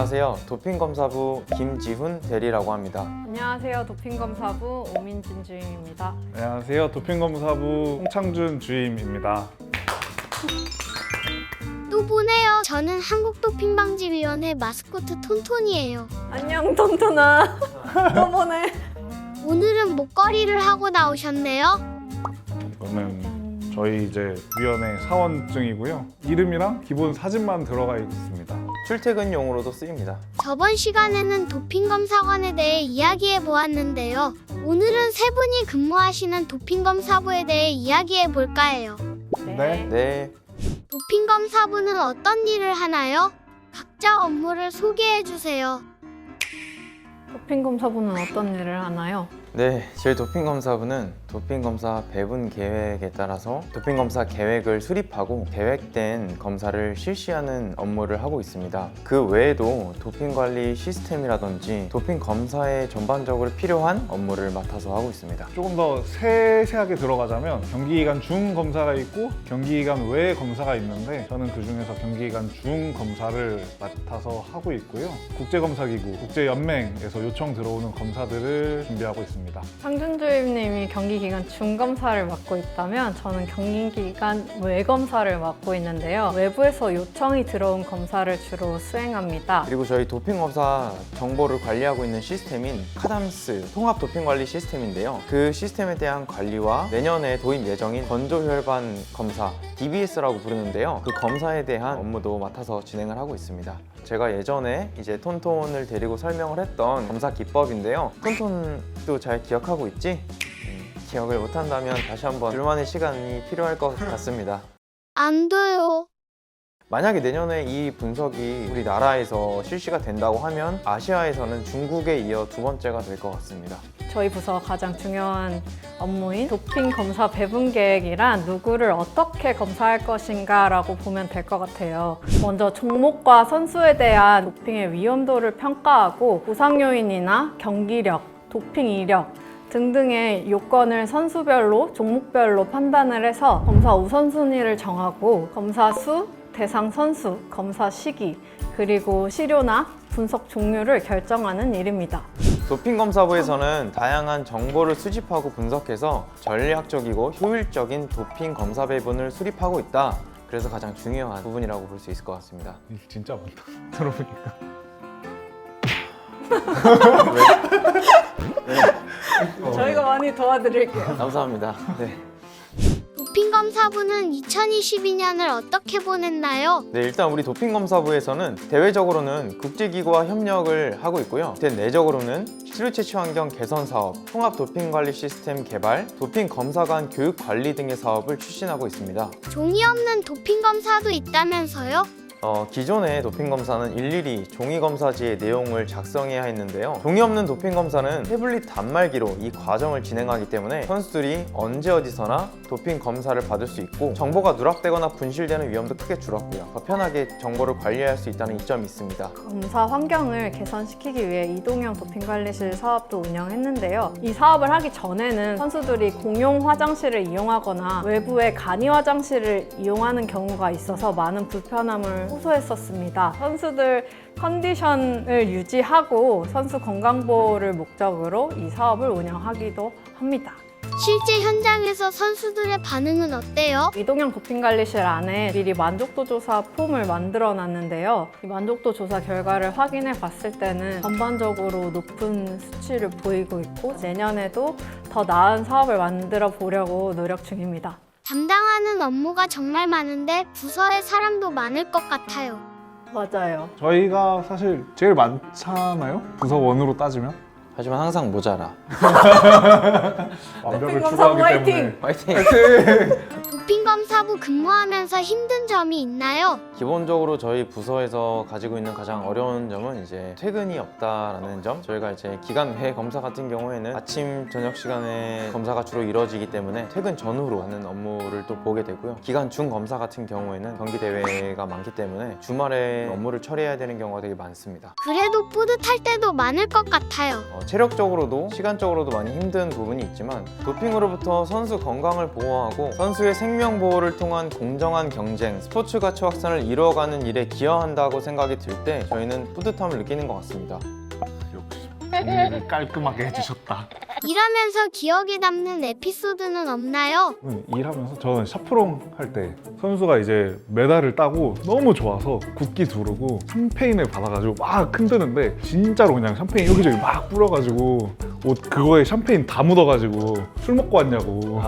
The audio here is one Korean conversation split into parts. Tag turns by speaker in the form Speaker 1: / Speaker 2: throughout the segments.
Speaker 1: 안녕하세요. 도핑검사부 김지훈 대리라고 합니다.
Speaker 2: 안녕하세요. 도핑검사부 오민진 주임입니다.
Speaker 3: 안녕하세요. 도핑검사부 홍창준 주임입니다.
Speaker 4: 또 보네요. 저는 한국도핑방지위원회 마스코트 톤톤이에요.
Speaker 2: 안녕 톤톤아. 또 보네.
Speaker 4: 오늘은 목걸이를 하고 나오셨네요.
Speaker 3: 이거는 저희 이제 위원회 사원증이고요. 이름이랑 기본 사진만 들어가 있습니다.
Speaker 1: 출퇴근용으로도 쓰입니다.
Speaker 4: 저번 시간에는 도핑검사관에 대해 이야기해 보았는데요. 오늘은 세 분이 근무하시는 도핑검사부에 대해 이야기해 볼까 해요.
Speaker 3: 네.
Speaker 1: 네,
Speaker 4: 도핑검사부는 어떤 일을 하나요? 각자 업무를 소개해 주세요.
Speaker 2: 도핑검사부는 어떤 일을 하나요?
Speaker 1: 저희 도핑검사부는 도핑검사 배분 계획에 따라서 도핑검사 계획을 수립하고 계획된 검사를 실시하는 업무를 하고 있습니다. 그 외에도 도핑관리 시스템이라든지 도핑검사에 전반적으로 필요한 업무를 맡아서 하고 있습니다.
Speaker 3: 조금 더 세세하게 들어가자면 경기기간 중 검사가 있고 경기기간 외 검사가 있는데 저는 그 중에서 경기기간 중 검사를 맡아서 하고 있고요. 국제검사기구, 국제연맹에서 요청 들어오는 검사들을 준비하고 있습니다.
Speaker 2: 창준 주임님이 경기기간 중검사를 맡고 있다면 저는 경기기간 외검사를 맡고 있는데요. 외부에서 요청이 들어온 검사를 주로 수행합니다.
Speaker 1: 그리고 저희 도핑검사 정보를 관리하고 있는 시스템인 카담스 통합 도핑관리 시스템인데요. 그 시스템에 대한 관리와 내년에 도입 예정인 건조혈관 검사 DBS라고 부르는데요. 그 검사에 대한 업무도 맡아서 진행을 하고 있습니다. 제가 예전에 이제 톤톤을 데리고 설명을 했던 검사 기법인데요. 톤톤도 잘 기억하고 있지? 기억을 못한다면 다시 한번 둘만의 시간이 필요할 것 같습니다.
Speaker 4: 안 돼요.
Speaker 1: 만약에 내년에 이 분석이 우리나라에서 실시가 된다고 하면 아시아에서는 중국에 이어 두 번째가 될 것 같습니다.
Speaker 2: 저희 부서 가장 중요한 업무인 도핑 검사 배분 계획이란 누구를 어떻게 검사할 것인가 라고 보면 될 것 같아요. 먼저 종목과 선수에 대한 도핑의 위험도를 평가하고 보상 요인이나 경기력, 도핑 이력 등등의 요건을 선수별로, 종목별로 판단을 해서 검사 우선순위를 정하고 검사 수, 대상 선수, 검사 시기, 그리고 시료나 분석 종류를 결정하는 일입니다.
Speaker 1: 도핑검사부에서는 다양한 정보를 수집하고 분석해서 전략적이고 효율적인 도핑 검사 배분을 수립하고 있다. 그래서 가장 중요한 부분이라고 볼 수 있을 것 같습니다.
Speaker 3: 이게 진짜 많다. 들어보니까.
Speaker 2: 저희가 많이 도와드릴게요.
Speaker 1: 감사합니다. 네.
Speaker 4: 도핑검사부는 2022년을 어떻게 보냈나요?
Speaker 1: 일단 우리 도핑검사부에서는 대외적으로는 국제기구와 협력을 하고 있고요. 내적으로는 시료 채취 환경 개선 사업, 통합 도핑관리 시스템 개발, 도핑검사관 교육 관리 등의 사업을 추진하고 있습니다.
Speaker 4: 종이 없는 도핑검사도 있다면서요?
Speaker 1: 기존의 도핑검사는 일일이 종이검사지의 내용을 작성해야 했는데요. 종이 없는 도핑검사는 태블릿 단말기로 이 과정을 진행하기 때문에 선수들이 언제 어디서나 도핑검사를 받을 수 있고 정보가 누락되거나 분실되는 위험도 크게 줄었고요. 더 편하게 정보를 관리할 수 있다는 이점이 있습니다.
Speaker 2: 검사 환경을 개선시키기 위해 이동형 도핑관리실 사업도 운영했는데요. 이 사업을 하기 전에는 선수들이 공용 화장실을 이용하거나 외부의 간이 화장실을 이용하는 경우가 있어서 많은 불편함을 호소했었습니다. 선수들 컨디션을 유지하고 선수 건강보호를 목적으로 이 사업을 운영하기도 합니다.
Speaker 4: 실제 현장에서 선수들의 반응은 어때요?
Speaker 2: 이동형 도핑관리실 안에 미리 만족도 조사 폼을 만들어 놨는데요. 이 만족도 조사 결과를 확인해 봤을 때는 전반적으로 높은 수치를 보이고 있고 내년에도 더 나은 사업을 만들어 보려고 노력 중입니다.
Speaker 4: 담당하는 업무가 정말 많은데 부서에 사람도 많을 것 같아요.
Speaker 2: 맞아요.
Speaker 3: 저희가 사실 제일 많잖아요? 부서원으로 따지면?
Speaker 1: 하지만 항상 모자라.
Speaker 3: 완벽을
Speaker 2: 도핑검사부
Speaker 3: 추구하기
Speaker 2: 화이팅!
Speaker 3: 때문에
Speaker 1: 화이팅!
Speaker 4: 도핑검사부 근무하면서 힘든 점이 있나요?
Speaker 1: 기본적으로 저희 부서에서 가지고 있는 가장 어려운 점은 이제 퇴근이 없다라는 점. 저희가 이제 기간 외 검사 같은 경우에는 아침 저녁 시간에 검사가 주로 이루어지기 때문에 퇴근 전후로 하는 업무를 또 보게 되고요. 기간 중 검사 같은 경우에는 경기 대회가 많기 때문에 주말에 업무를 처리해야 되는 경우가 되게 많습니다.
Speaker 4: 그래도 뿌듯할 때도 많을 것 같아요.
Speaker 1: 체력적으로도 시간적으로도 많이 힘든 부분이 있지만 도핑으로부터 선수 건강을 보호하고 선수의 생명 보호를 통한 공정한 경쟁, 스포츠 가치 확산을 이루어가는 일에 기여한다고 생각이 들 때 저희는 뿌듯함을 느끼는 것 같습니다.
Speaker 3: 역시 정리를 깔끔하게 해주셨다.
Speaker 4: 일하면서 기억에 남는 에피소드는 없나요?
Speaker 3: 일하면서 저는 샤프롱 할 때 선수가 이제 메달을 따고 너무 좋아서 국기 두르고 샴페인을 받아가지고 막 흔드는데 진짜로 그냥 샴페인 여기저기 막 뿌려가지고 옷 그거에 샴페인 다 묻어가지고 술 먹고 왔냐고.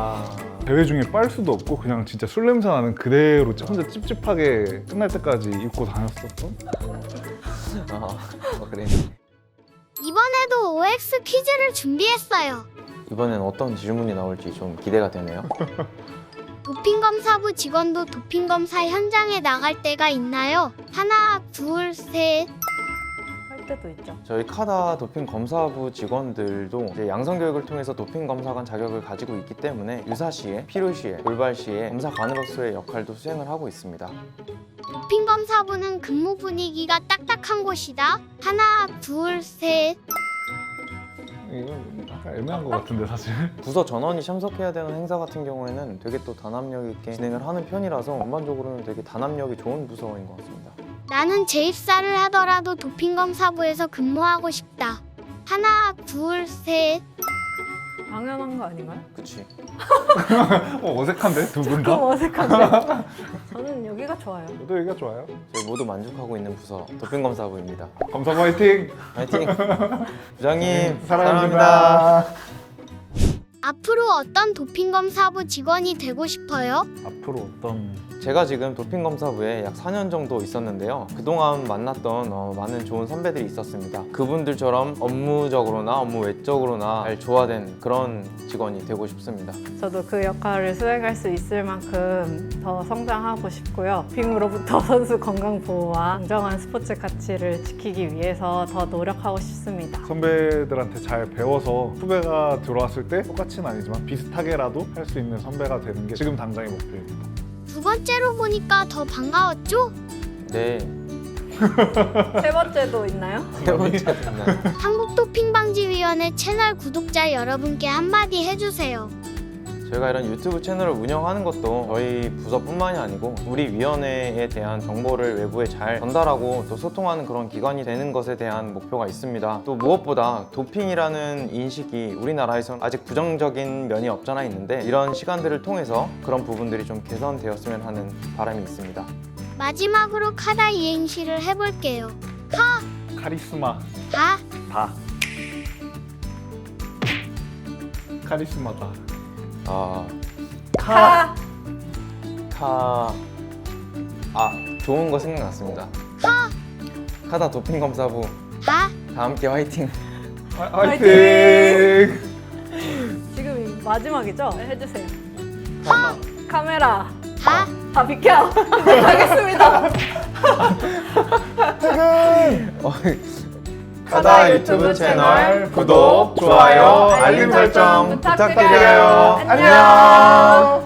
Speaker 3: 대회 중에 빨 수도 없고 그냥 진짜 술 냄새 나는 그대로 혼자 찝찝하게 끝날 때까지 입고 다녔었던.
Speaker 1: 그래.
Speaker 4: 이번에도 OX 퀴즈를 준비했어요.
Speaker 1: 이번엔 어떤 질문이 나올지 좀 기대가 되네요.
Speaker 4: 도핑검사부 직원도 도핑검사 현장에 나갈 때가 있나요? 하나, 둘, 셋.
Speaker 2: 할 때도 있죠.
Speaker 1: 저희 카다 도핑 검사부 직원들도 이제 양성 교육을 통해서 도핑 검사관 자격을 가지고 있기 때문에 유사시에, 필요시에, 돌발시에 검사관으로서의 역할도 수행을 하고 있습니다.
Speaker 4: 도핑검사부는 근무 분위기가 딱딱한 곳이다. 하나, 둘, 셋.
Speaker 3: 이건 약간 애매한 것 같은데 사실.
Speaker 1: 부서 전원이 참석해야 되는 행사 같은 경우에는 되게 또 단합력 있게 진행을 하는 편이라서 전반적으로는 되게 단합력이 좋은 부서인 것 같습니다.
Speaker 4: 나는 재입사를 하더라도 도핑검사부에서 근무하고 싶다. 하나, 둘, 셋.
Speaker 2: 당연한 거 아닌가요?
Speaker 1: 그치?
Speaker 3: 어색한데 두 분
Speaker 2: 조금
Speaker 3: 다?
Speaker 2: 어색한데. 저는 여기가 좋아요.
Speaker 3: 저도 얘기가 좋아요.
Speaker 1: 저희 모두 만족하고 있는 부서 도핑 검사부입니다.
Speaker 3: 검사 화이팅!
Speaker 1: 화이팅! 부장님
Speaker 3: 사랑합니다.
Speaker 4: 앞으로 어떤 도핑검사부 직원이 되고 싶어요?
Speaker 3: 앞으로 어떤
Speaker 1: 제가 지금 도핑검사부에 약 4년 정도 있었는데요. 그동안 만났던 많은 좋은 선배들이 있었습니다. 그분들처럼 업무적으로나 업무 외적으로나 잘 조화된 그런 직원이 되고 싶습니다.
Speaker 2: 저도 그 역할을 수행할 수 있을 만큼 더 성장하고 싶고요. 도핑으로부터 선수 건강 보호와 공정한 스포츠 가치를 지키기 위해서 더 노력하고 싶습니다.
Speaker 3: 선배들한테 잘 배워서 후배가 들어왔을 때 똑같이는 아니지만 비슷하게라도 할 수 있는 선배가 되는 게 지금 당장의 목표입니다.
Speaker 4: 두 번째로 보니까 더 반가웠죠?
Speaker 1: 네,
Speaker 2: 세 번째도 있나요?
Speaker 1: 세 번째 됐나요?
Speaker 4: 한국도핑방지위원회 채널 구독자 여러분께 한마디 해주세요.
Speaker 1: 저희가 이런 유튜브 채널을 운영하는 것도 저희 부서뿐만이 아니고 우리 위원회에 대한 정보를 외부에 잘 전달하고 또 소통하는 그런 기관이 되는 것에 대한 목표가 있습니다. 또 무엇보다 도핑이라는 인식이 우리나라에선 아직 부정적인 면이 없잖아 있는데 이런 시간들을 통해서 그런 부분들이 좀 개선되었으면 하는 바람이 있습니다.
Speaker 4: 마지막으로 카다 이행시를 해볼게요.
Speaker 3: 카리스마
Speaker 4: 다,
Speaker 3: 다 카리스마다
Speaker 2: 카!
Speaker 1: 좋은 거 생각났습니다. 카다 도핑 검사부
Speaker 4: 다.
Speaker 1: 다 함께 화이팅!
Speaker 3: 화이팅!
Speaker 2: 지금 마지막이죠? 네, 해주세요. 카메라.
Speaker 4: 다.
Speaker 2: 다 비켜. 네, 가겠습니다.
Speaker 1: 카다 유튜브 채널 구독, 좋아요, 알림 설정 부탁드려요. 안녕!